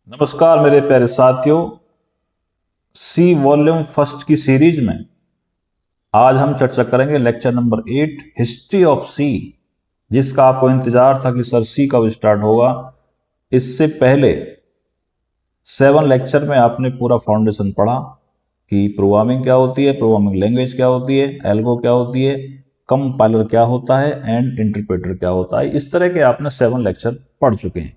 नमस्कार मेरे प्यारे साथियों, सी वॉल्यूम फर्स्ट की सीरीज में आज हम चर्चा करेंगे लेक्चर नंबर 8 हिस्ट्री ऑफ सी, जिसका आपको इंतजार था कि सर सी कब स्टार्ट होगा। इससे पहले 7 लेक्चर में आपने पूरा फाउंडेशन पढ़ा कि प्रोग्रामिंग क्या होती है, प्रोग्रामिंग लैंग्वेज क्या होती है, एल्गो क्या होती है, कंपाइलर क्या होता है एंड इंटरप्रेटर क्या होता है। इस तरह के आपने 7 लेक्चर पढ़ चुके हैं।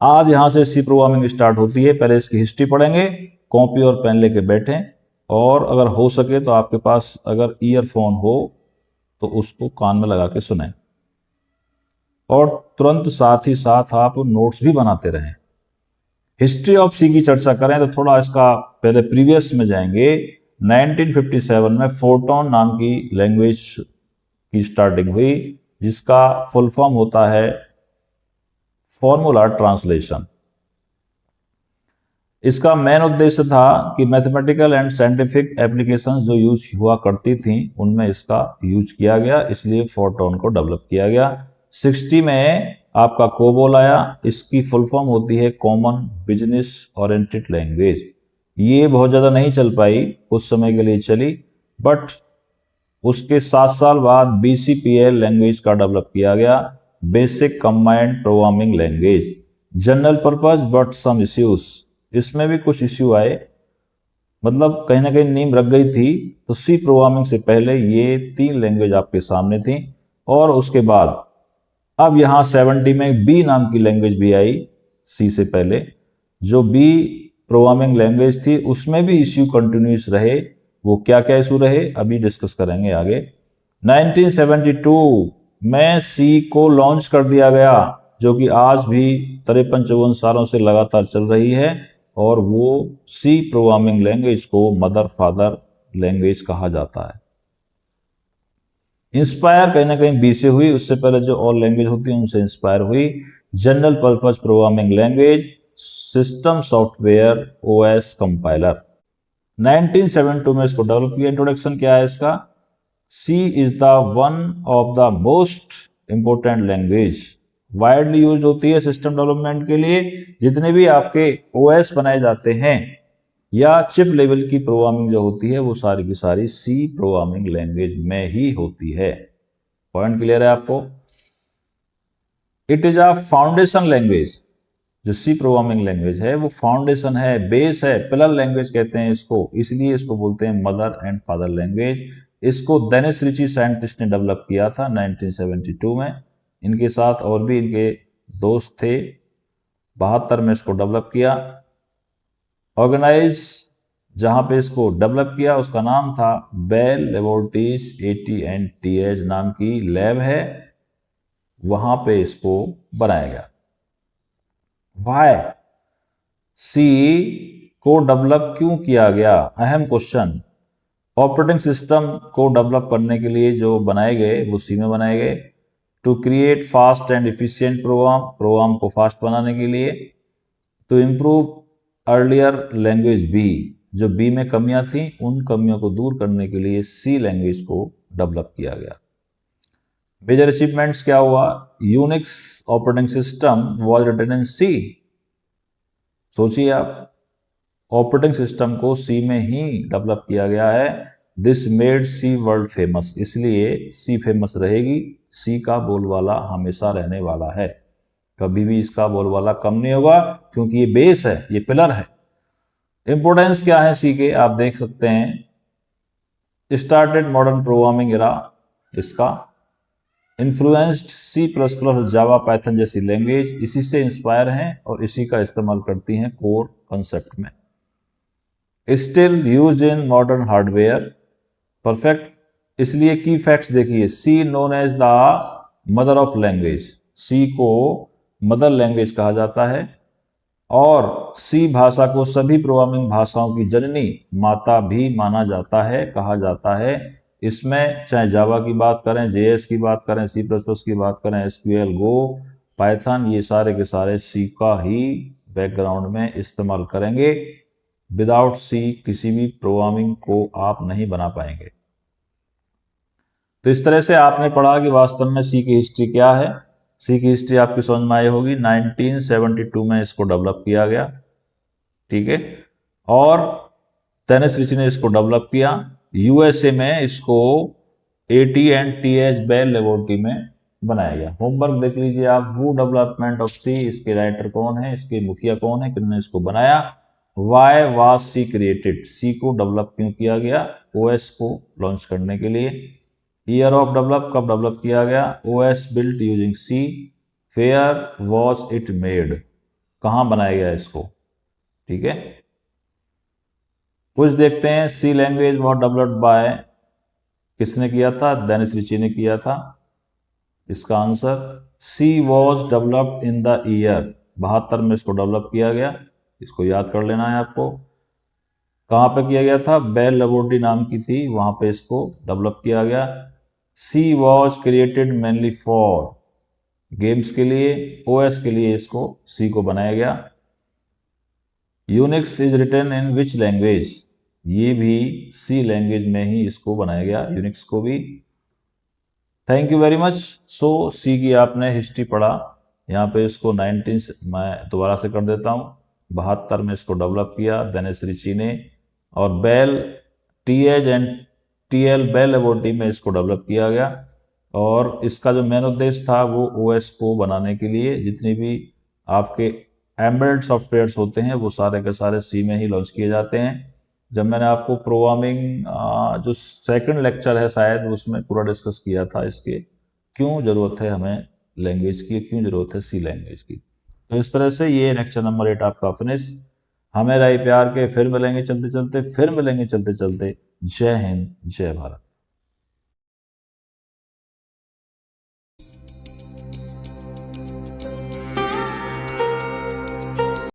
आज यहां से सी प्रोग्रामिंग स्टार्ट होती है। पहले इसकी हिस्ट्री पढ़ेंगे, कॉपी और पेन लेके बैठें, और अगर हो सके तो आपके पास अगर ईयरफोन हो तो उसको कान में लगा के सुनें, और तुरंत साथ ही साथ आप नोट्स भी बनाते रहें। हिस्ट्री ऑफ सी की चर्चा करें तो थोड़ा इसका पहले प्रीवियस में जाएंगे। 1957 में फोर्टॉन नाम की लैंग्वेज की स्टार्टिंग हुई, जिसका फुल फॉर्म होता है फॉर्मूला ट्रांसलेशन। इसका मेन उद्देश्य था कि मैथमेटिकल एंड साइंटिफिक एप्लीकेशंस जो यूज हुआ करती थी उनमें इसका यूज किया गया, इसलिए फोर्टॉन को डेवलप किया गया। 60 में आपका कोबोल आया। इसकी फुल फॉर्म होती है कॉमन बिजनेस ओरिएंटेड लैंग्वेज। ये बहुत ज़्यादा नहीं चल पाई, कुछ समय के लिए चली, बट उसके 7 साल बाद BCPL लैंग्वेज का डेवलप किया गया, basic combined programming language, general purpose but some issues. इसमें भी कुछ इश्यू आए, मतलब कहीं ना कहीं नींव रख गई थी। तो सी प्रोग्रामिंग से पहले ये 3 लैंग्वेज आपके सामने थी, और उसके बाद अब यहाँ 70 में बी नाम की लैंग्वेज भी आई सी से पहले। जो बी प्रोग्रामिंग लैंग्वेज थी उसमें भी इश्यू कंटिन्यूस रहे। वो क्या क्या इशू रहे अभी डिस्कस करेंगे आगे। 1972 में सी को लॉन्च कर दिया गया, जो कि आज भी 53-54 सालों से लगातार चल रही है, और वो सी प्रोग्रामिंग लैंग्वेज को मदर फादर लैंग्वेज कहा जाता है। इंस्पायर कहीं ना कहीं बी से हुई, उससे पहले जो और लैंग्वेज होती है उनसे इंस्पायर हुई। General purpose programming language, system software OS compiler. 1972 में इसको डेवलप किया। इंट्रोडक्शन क्या है इसका? C is the one of the most important language, widely use होती है सिस्टम डेवलपमेंट के लिए। जितने भी आपके OS बनाए जाते हैं या चिप लेवल की प्रोग्रामिंग जो होती है वो सारी की सारी सी प्रोग्रामिंग लैंग्वेज में ही होती है। पॉइंट क्लियर है आपको? It is a foundation language. जो सी प्रोग्रामिंग लैंग्वेज है वो फाउंडेशन है, बेस है, पिलर लैंग्वेज कहते हैं इसको, इसलिए इसको बोलते हैं मदर एंड फादर लैंग्वेज। इसको डेनिस रिची साइंटिस्ट ने डेवलप किया था 1972 में। इनके साथ और भी इनके दोस्त थे। 72 में इसको डेवलप किया। ऑर्गेनाइज जहां पे इसको डेवलप किया उसका नाम था बेल लेबोरेटरीज AT&TH नाम की लैब है, वहां पे इसको बनाया गया। वाई सी को डेवलप क्यों किया गया? अहम क्वेश्चन। ऑपरेटिंग सिस्टम को डेवलप करने के लिए जो बनाए गए वो सी में बनाए गए। To create fast and efficient program को फास्ट बनाने के लिए। To improve earlier language B, जो बी में कमियां थी उन कमियों को दूर करने के लिए सी लैंग्वेज को डेवलप किया गया। मेजर अचीवमेंट्स क्या हुआ? Unix operating system was written in C. सोचिए आप, ऑपरेटिंग सिस्टम को सी में ही डेवलप किया गया है। This made C world famous, इसलिए सी फेमस रहेगी। सी का बोलबाला हमेशा रहने वाला है, कभी भी इसका बोलबाला कम नहीं होगा, क्योंकि ये बेस है, ये पिलर है। इंपोर्टेंस क्या है सी के, आप देख सकते हैं। स्टार्टेड मॉडर्न प्रोग्रामिंग एरा, इसका इन्फ्लुएंस्ड C++, जावा, पाइथन जैसी लैंग्वेज इसी से इंस्पायर हैं और इसी का इस्तेमाल करती हैं कोर कंसेप्ट में। Still used in modern hardware, perfect. इसलिए की फैक्ट्स देखिए, C known as the mother of language, C को मदर लैंग्वेज कहा जाता है, और सी भाषा को सभी प्रोग्रामिंग भाषाओं की जननी माता भी माना जाता है, कहा जाता है। इसमें चाहे जावा की बात करें, JS की बात करें, C++ की बात करें, SQL, गो, पाइथन, ये सारे के सारे सी का ही बैकग्राउंड में इस्तेमाल करेंगे। विदाउट सी किसी भी प्रोग्रामिंग को आप नहीं बना पाएंगे। तो इस तरह से आपने पढ़ा कि वास्तव में सी की हिस्ट्री क्या है। सी की हिस्ट्री आपकी समझ में आई होगी। 1972 में इसको डेवलप किया गया, ठीक है, और डेनिस रिची ने इसको डेवलप किया। यूएसए में इसको AT&TH बेल लेबोरेटरी में बनाया गया। होमवर्क देख लीजिए आप, हु डेवलपमेंट ऑफ सी, इसके राइटर कौन है, इसके मुखिया कौन है, किन्होंने इसको बनाया। वाई वाज सी क्रिएटेड, सी को डेवलप क्यों किया गया, ओएस को लॉन्च करने के लिए। ईयर ऑफ डेवलप, कब डेवलप किया गया, OS built using C. Where was it made, कहाँ बनाया गया इसको, ठीक है। कुछ देखते हैं, C language was developed by, किसने किया था, डेनिस रिची ने किया था। इसका answer C was developed in the year 72 में इसको डेवलप किया गया। इसको याद कर लेना है आपको। कहाँ पे किया गया था, बेल लेबोरेटरी नाम की थी, वहां पे इसको डेवलप किया गया। C was created mainly for, games के लिए, ओएस के लिए इसको सी को बनाया गया। Unix is written in which language, ये भी सी लैंग्वेज में ही इसको बनाया गया, यूनिक्स को भी। Thank you very much. So C की आपने हिस्ट्री पढ़ा। यहाँ पे इसको 19 मैं दोबारा से कर देता हूँ, 72 में इसको डेवलप किया डेनिस रिची ने, और बेल TH&TL बेल लेबोरेटरी में इसको डेवलप किया गया। और इसका जो मेन उद्देश्य था वो ओएस को बनाने के लिए, जितनी भी आपके एम्बेडेड सॉफ्टवेयर्स होते हैं वो सारे के सारे सी में ही लॉन्च किए जाते हैं। जब मैंने आपको प्रोग्रामिंग जो सेकंड लेक्चर है शायद, उसमें पूरा डिस्कस किया था इसके क्यों ज़रूरत है हमें लैंग्वेज की, क्यों ज़रूरत है सी लैंग्वेज की। तो इस तरह से ये लेक्चर नंबर 8 आपका फिनिश। हमें राय प्यार के, फिर मिलेंगे चलते चलते, फिर मिलेंगे चलते चलते। जय हिंद, जय भारत।